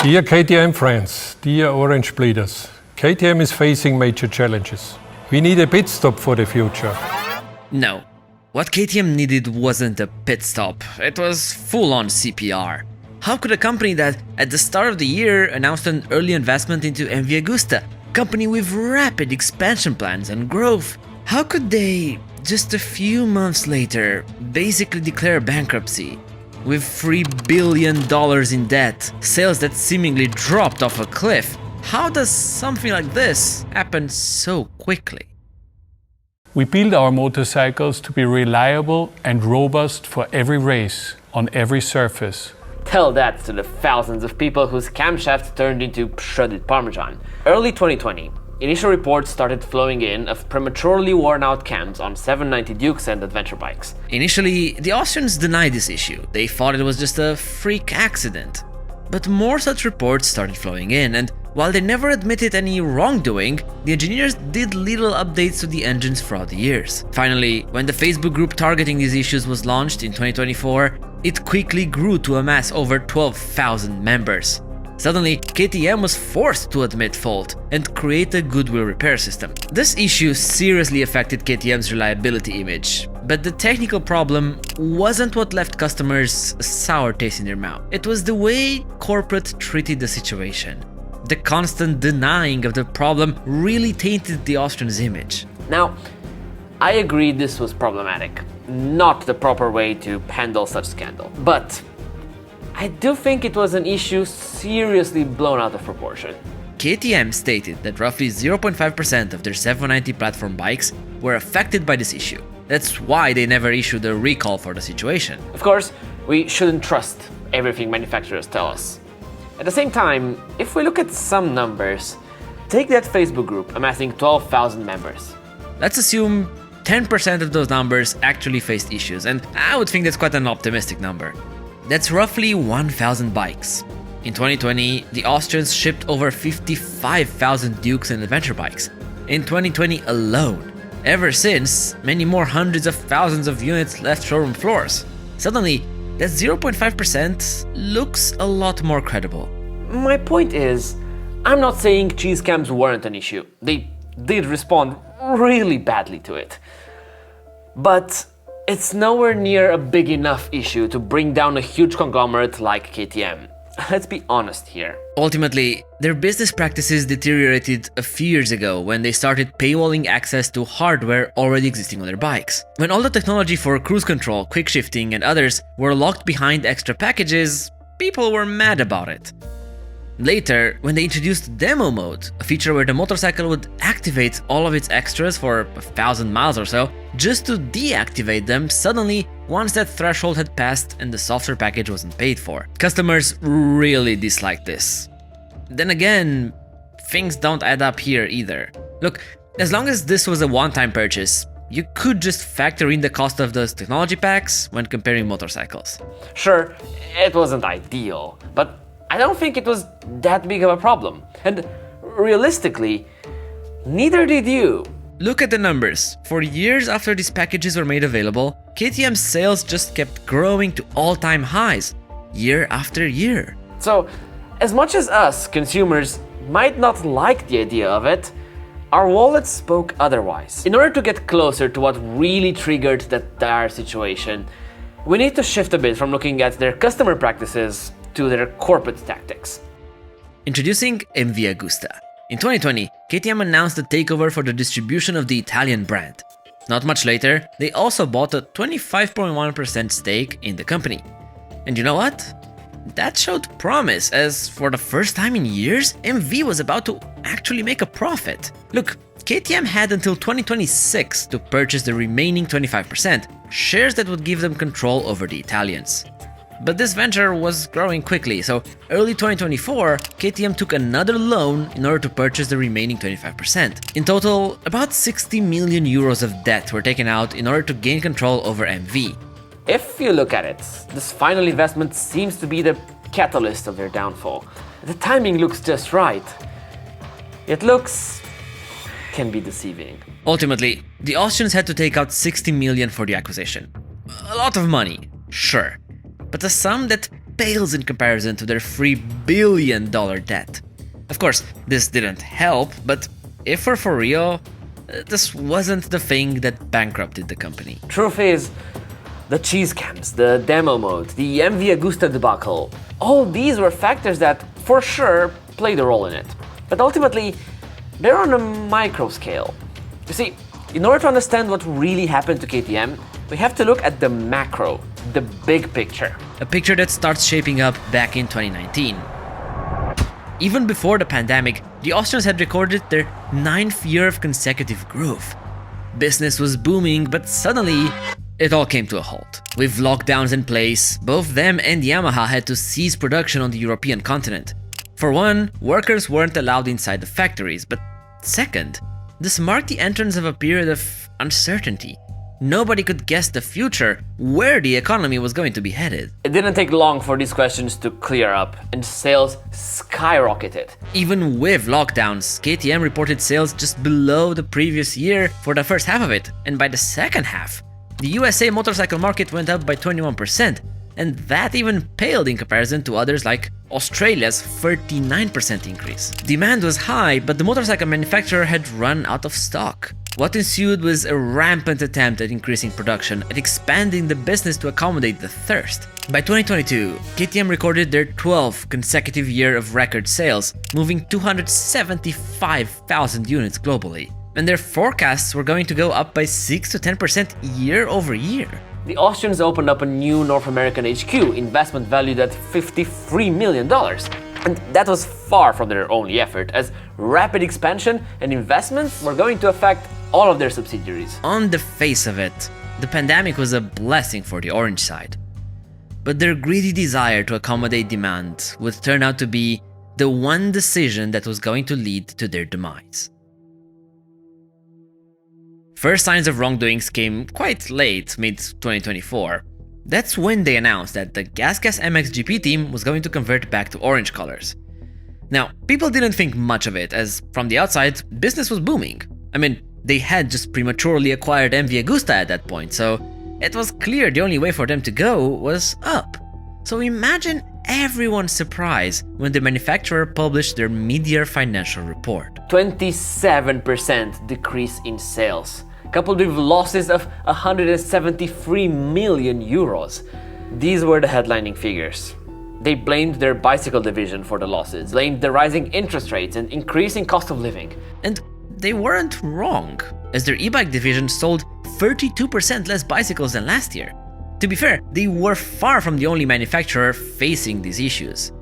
Dear KTM friends, dear Orange Bleeders, KTM is facing major challenges. We need a pit stop for the future. No. What KTM needed wasn't a pit stop, it was full-on CPR. How could a company that, at the start of the year, announced an early investment into MVusta, a company with rapid expansion plans and growth, how could they, just a few months later, basically declare bankruptcy? With $3 billion in debt, sales that seemingly dropped off a cliff, how does something like this happen so quickly? We build our motorcycles to be reliable and robust for every race, on every surface. Tell that to the thousands of people whose camshaft turned into shredded Parmesan. Early 2020, initial reports started flowing in of prematurely worn out cams on 790 Dukes and adventure bikes. Initially, the Austrians denied this issue. They thought it was just a freak accident. But more such reports started flowing in, and while they never admitted any wrongdoing, the engineers did little updates to the engines throughout the years. Finally, when the Facebook group targeting these issues was launched in 2024, it quickly grew to amass over 12,000 members. Suddenly, KTM was forced to admit fault and create a goodwill repair system. This issue seriously affected KTM's reliability image, but the technical problem wasn't what left customers a sour taste in their mouth. It was the way corporate treated the situation. The constant denying of the problem really tainted the Austrians' image. Now, I agree this was problematic, not the proper way to handle such scandal, but I do think it was an issue seriously blown out of proportion. KTM stated that roughly 0.5% of their 790 platform bikes were affected by this issue. That's why they never issued a recall for the situation. Of course, we shouldn't trust everything manufacturers tell us. At the same time, if we look at some numbers, take that Facebook group amassing 12,000 members. Let's assume 10% of those numbers actually faced issues, and I would think that's quite an optimistic number. That's roughly 1,000 bikes. In 2020, the Austrians shipped over 55,000 Dukes and adventure bikes. In 2020 alone. Ever since, many more hundreds of thousands of units left showroom floors. Suddenly, that 0.5% looks a lot more credible. My point is, I'm not saying cheese cams weren't an issue. They did respond really badly to it. But it's nowhere near a big enough issue to bring down a huge conglomerate like KTM. Let's be honest here. Ultimately, their business practices deteriorated a few years ago when they started paywalling access to hardware already existing on their bikes. When all the technology for cruise control, quick shifting and others were locked behind extra packages, people were mad about it. Later, when they introduced demo mode, a feature where the motorcycle would activate all of its extras for 1,000 miles or so, just to deactivate them suddenly once that threshold had passed and the software package wasn't paid for. Customers really disliked this. Then again, things don't add up here either. Look, as long as this was a one-time purchase, you could just factor in the cost of those technology packs when comparing motorcycles. Sure, it wasn't ideal, but I don't think it was that big of a problem. And realistically, neither did you. Look at the numbers. For years after these packages were made available, KTM's sales just kept growing to all-time highs, year after year. So, as much as us, consumers, might not like the idea of it, our wallets spoke otherwise. In order to get closer to what really triggered that dire situation, we need to shift a bit from looking at their customer practices to their corporate tactics. Introducing MVusta. In 2020, KTM announced the takeover for the distribution of the Italian brand. Not much later, they also bought a 25.1% stake in the company. And you know what? That showed promise, as for the first time in years, MV was about to actually make a profit. Look, KTM had until 2026 to purchase the remaining 25%, shares that would give them control over the Italians. But this venture was growing quickly, so early 2024, KTM took another loan in order to purchase the remaining 25%. In total, about 60 million euros of debt were taken out in order to gain control over MV. If you look at it, this final investment seems to be the catalyst of their downfall. The timing looks just right. It can be deceiving. Ultimately, the Austrians had to take out 60 million for the acquisition. A lot of money, sure. But a sum that pales in comparison to their $3 billion debt. Of course, this didn't help, but if we're for real, this wasn't the thing that bankrupted the company. Truth is, the cheese cams, the demo mode, the MVusta debacle, all these were factors that, for sure, played a role in it. But ultimately, they're on a micro scale. You see, in order to understand what really happened to KTM, we have to look at the macro, the big picture. A picture that starts shaping up back in 2019. Even before the pandemic, the Austrians had recorded their 9th year of consecutive growth. Business was booming, but suddenly, it all came to a halt. With lockdowns in place, both them and Yamaha had to cease production on the European continent. For one, workers weren't allowed inside the factories, but second, this marked the entrance of a period of uncertainty. Nobody could guess the future, where the economy was going to be headed. It didn't take long for these questions to clear up, and sales skyrocketed. Even with lockdowns, KTM reported sales just below the previous year for the first half of it, and by the second half, the USA motorcycle market went up by 21%, and that even paled in comparison to others like Australia's 39% increase. Demand was high, but the motorcycle manufacturer had run out of stock. What ensued was a rampant attempt at increasing production and expanding the business to accommodate the thirst. By 2022, KTM recorded their 12th consecutive year of record sales, moving 275,000 units globally. And their forecasts were going to go up by 6 to 10% year over year. The Austrians opened up a new North American HQ, investment valued at $53 million. And that was far from their only effort, as rapid expansion and investments were going to affect all of their subsidiaries. On the face of it, the pandemic was a blessing for the orange side. But their greedy desire to accommodate demand would turn out to be the one decision that was going to lead to their demise. First signs of wrongdoings came quite late, mid-2024. That's when they announced that the GasGas MXGP team was going to convert back to orange colors. Now, people didn't think much of it, as from the outside, business was booming. I mean, they had just prematurely acquired MVusta at that point, so it was clear the only way for them to go was up. So imagine everyone's surprise when the manufacturer published their mid-year financial report. 27% decrease in sales, coupled with losses of 173 million euros. These were the headlining figures. They blamed their bicycle division for the losses, blamed the rising interest rates and increasing cost of living. And they weren't wrong, as their e-bike division sold 32% less bicycles than last year. To be fair, they were far from the only manufacturer facing these issues.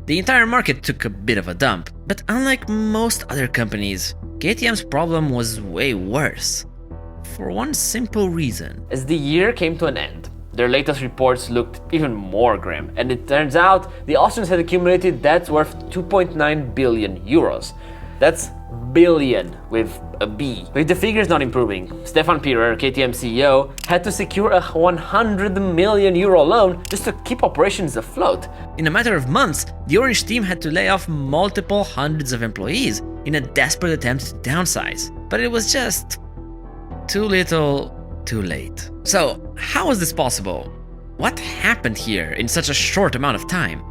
The entire market took a bit of a dump, but unlike most other companies, KTM's problem was way worse. For one simple reason. As the year came to an end, their latest reports looked even more grim, and it turns out the Austrians had accumulated debts worth 2.9 billion euros. That's billion with a B. With the figures not improving, Stefan Purer, KTM CEO, had to secure a 100 million euro loan just to keep operations afloat. In a matter of months, the Orange team had to lay off multiple hundreds of employees in a desperate attempt to downsize. But it was just too little, too late. So, how was this possible? What happened here in such a short amount of time?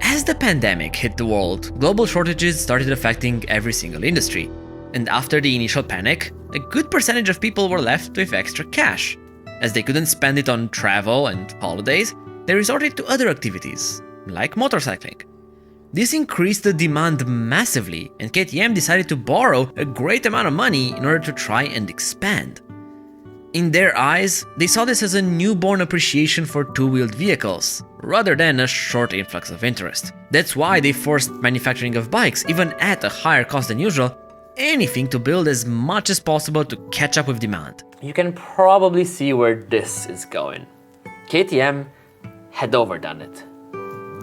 As the pandemic hit the world, global shortages started affecting every single industry. And after the initial panic, a good percentage of people were left with extra cash. As they couldn't spend it on travel and holidays, they resorted to other activities, like motorcycling. This increased the demand massively, and KTM decided to borrow a great amount of money in order to try and expand. In their eyes, they saw this as a newborn appreciation for two-wheeled vehicles, rather than a short influx of interest. That's why they forced manufacturing of bikes, even at a higher cost than usual, anything to build as much as possible to catch up with demand. You can probably see where this is going. KTM had overdone it.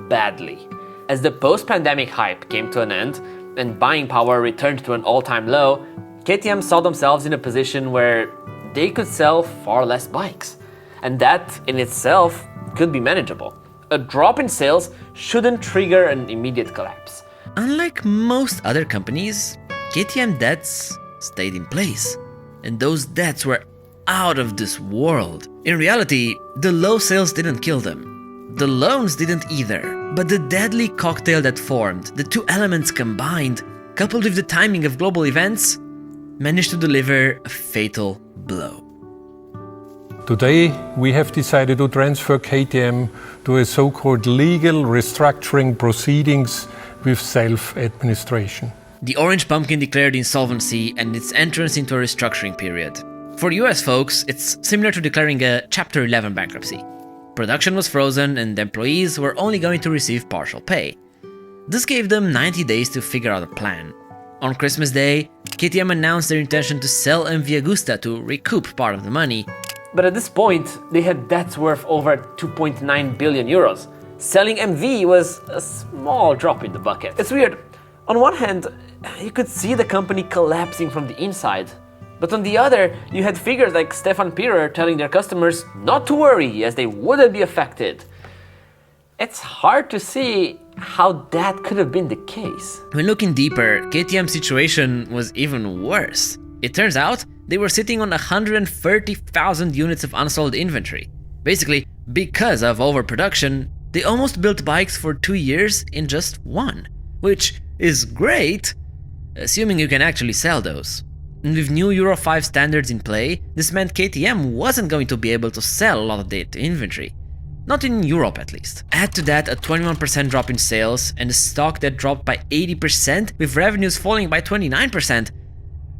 Badly. As the post-pandemic hype came to an end and buying power returned to an all-time low, KTM saw themselves in a position where they could sell far less bikes. And that in itself could be manageable. A drop in sales shouldn't trigger an immediate collapse. Unlike most other companies, KTM debts stayed in place. And those debts were out of this world. In reality, the low sales didn't kill them. The loans didn't either, but the deadly cocktail that formed, the two elements combined, coupled with the timing of global events, managed to deliver a fatal blow. Today, we have decided to transfer KTM to a so-called legal restructuring proceedings with self-administration. The Orange Pumpkin declared insolvency and its entrance into a restructuring period. For US folks, it's similar to declaring a Chapter 11 bankruptcy. Production was frozen and employees were only going to receive partial pay. This gave them 90 days to figure out a plan. On Christmas Day, KTM announced their intention to sell MVusta to recoup part of the money. But at this point, they had debts worth over 2.9 billion euros. Selling MV was a small drop in the bucket. It's weird. On one hand, you could see the company collapsing from the inside. But on the other, you had figures like Stefan Purer telling their customers not to worry as they wouldn't be affected. It's hard to see how that could have been the case. When looking deeper, KTM's situation was even worse. It turns out they were sitting on 130,000 units of unsold inventory. Basically, because of overproduction, they almost built bikes for 2 years in just one, which is great, assuming you can actually sell those. And with new Euro 5 standards in play, this meant KTM wasn't going to be able to sell a lot of that inventory. Not in Europe, at least. Add to that a 21% drop in sales and a stock that dropped by 80%, with revenues falling by 29%.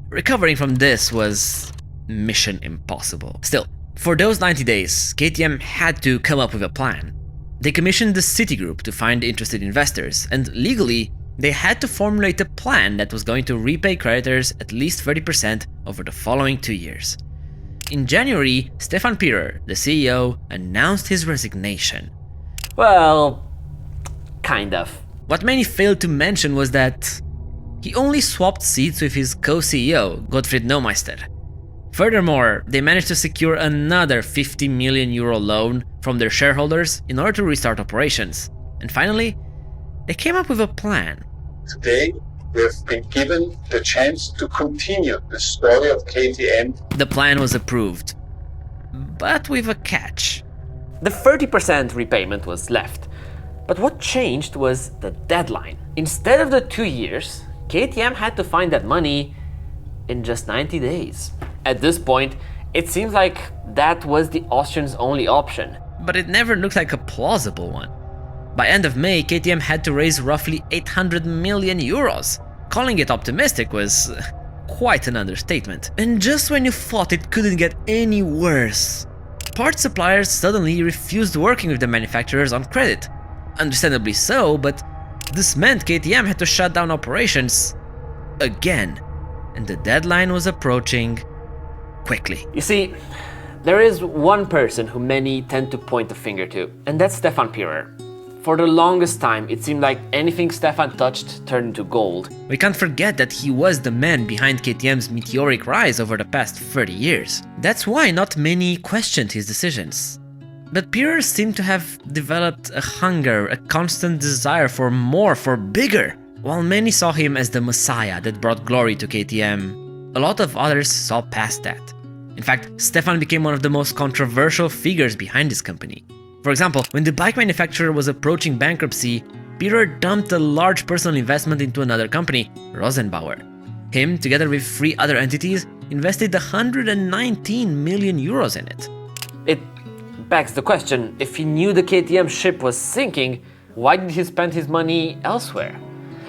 Recovering from this was mission impossible. Still, for those 90 days, KTM had to come up with a plan. They commissioned the Citigroup to find interested investors, and legally, they had to formulate a plan that was going to repay creditors at least 30% over the following 2 years. In January, Stefan Purer, the CEO, announced his resignation. Well, kind of. What many failed to mention was that he only swapped seats with his co-CEO, Gottfried Neumeister. Furthermore, they managed to secure another 50 million euro loan from their shareholders in order to restart operations. And finally, they came up with a plan. Today, we have been given the chance to continue the story of KTM. The plan was approved, but with a catch. The 30% repayment was left. But what changed was the deadline. Instead of the 2 years, KTM had to find that money in just 90 days. At this point, it seems like that was the Austrians' only option. But it never looked like a plausible one. By end of May, KTM had to raise roughly 800 million euros. Calling it optimistic was quite an understatement. And just when you thought it couldn't get any worse, parts suppliers suddenly refused working with the manufacturers on credit. Understandably so, but this meant KTM had to shut down operations again, and the deadline was approaching quickly. You see, there is one person who many tend to point the finger to, and that's Stefan Purer. For the longest time, it seemed like anything Stefan touched turned into gold. We can't forget that he was the man behind KTM's meteoric rise over the past 30 years. That's why not many questioned his decisions. But Purer seemed to have developed a hunger, a constant desire for more, for bigger. While many saw him as the messiah that brought glory to KTM, a lot of others saw past that. In fact, Stefan became one of the most controversial figures behind this company. For example, when the bike manufacturer was approaching bankruptcy, Purer dumped a large personal investment into another company, Rosenbauer. Him, together with 3 other entities, invested 119 million euros in it. It begs the question, if he knew the KTM ship was sinking, why did he spend his money elsewhere?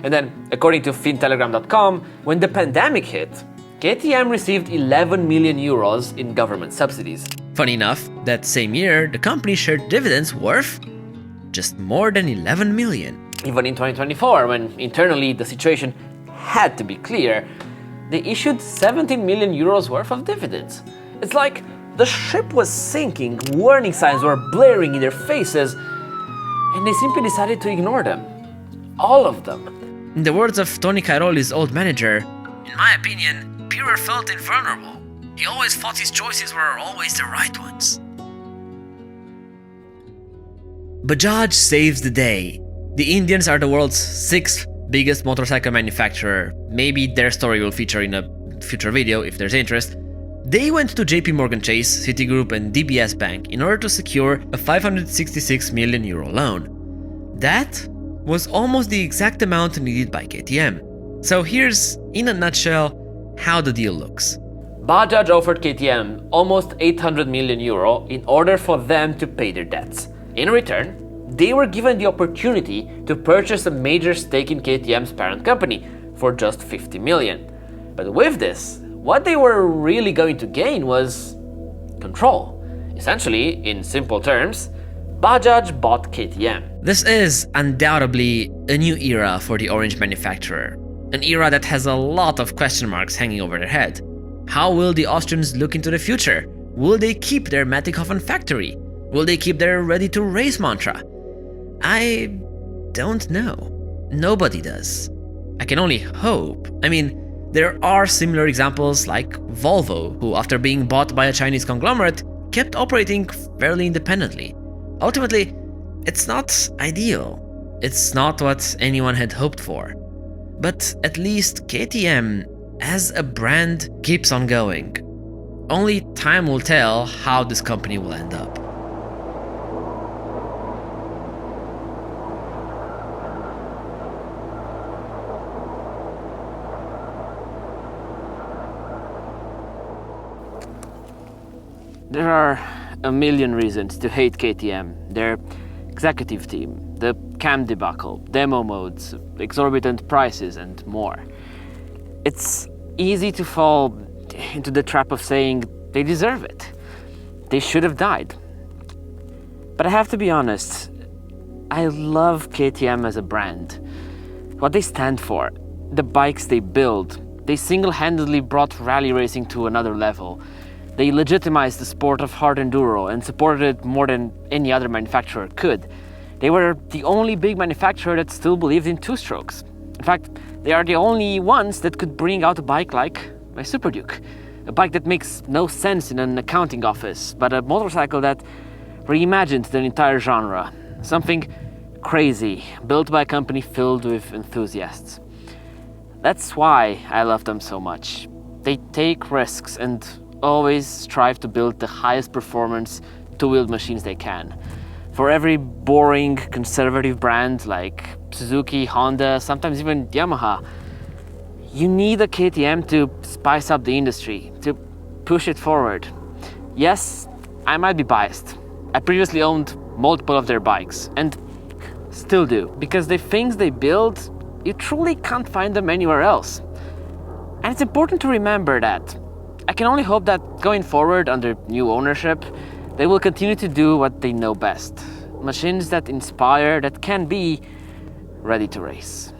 And then, according to fintelegram.com, when the pandemic hit, KTM received 11 million euros in government subsidies. Funny enough, that same year, the company shared dividends worth just more than 11 million. Even in 2024, when internally the situation had to be clear, they issued 17 million euros worth of dividends. It's like the ship was sinking, warning signs were blaring in their faces, and they simply decided to ignore them. All of them. In the words of Tony Cairoli's old manager, in my opinion, Purer felt invulnerable. He always thought his choices were always the right ones. Bajaj saves the day. The Indians are the world's 6th biggest motorcycle manufacturer. Maybe their story will feature in a future video if there's interest. They went to JP Morgan Chase, Citigroup and DBS Bank in order to secure a €566 million loan. That was almost the exact amount needed by KTM. So here's, in a nutshell, how the deal looks. Bajaj offered KTM almost €800 million in order for them to pay their debts. In return, they were given the opportunity to purchase a major stake in KTM's parent company for just $50 million. But with this, what they were really going to gain was control. Essentially, in simple terms, Bajaj bought KTM. This is undoubtedly a new era for the orange manufacturer, an era that has a lot of question marks hanging over their head. How will the Austrians look into the future? Will they keep their Mattighofen factory? Will they keep their ready-to-race mantra? I don't know. Nobody does. I can only hope. I mean, there are similar examples like Volvo, who after being bought by a Chinese conglomerate, kept operating fairly independently. Ultimately, it's not ideal. It's not what anyone had hoped for. But at least KTM, as a brand, keeps on going. Only time will tell how this company will end up. There are a million reasons to hate KTM, their executive team, the cam debacle, demo modes, exorbitant prices, and more. It's easy to fall into the trap of saying they deserve it. They should have died. But I have to be honest, I love KTM as a brand. What they stand for, the bikes they build, they single-handedly brought rally racing to another level. They legitimized the sport of hard enduro and supported it more than any other manufacturer could. They were the only big manufacturer that still believed in two-strokes. In fact, they are the only ones that could bring out a bike like my Super Duke. A bike that makes no sense in an accounting office, but a motorcycle that reimagined the entire genre. Something crazy, built by a company filled with enthusiasts. That's why I love them so much. They take risks and always strive to build the highest performance two-wheeled machines they can. For every boring, conservative brand like Suzuki, Honda, sometimes even Yamaha, you need a KTM to spice up the industry, to push it forward. Yes, I might be biased. I previously owned multiple of their bikes, and still do, because the things they build, you truly can't find them anywhere else. And it's important to remember that. I can only hope that going forward under new ownership, they will continue to do what they know best. Machines that inspire, that can be ready to race.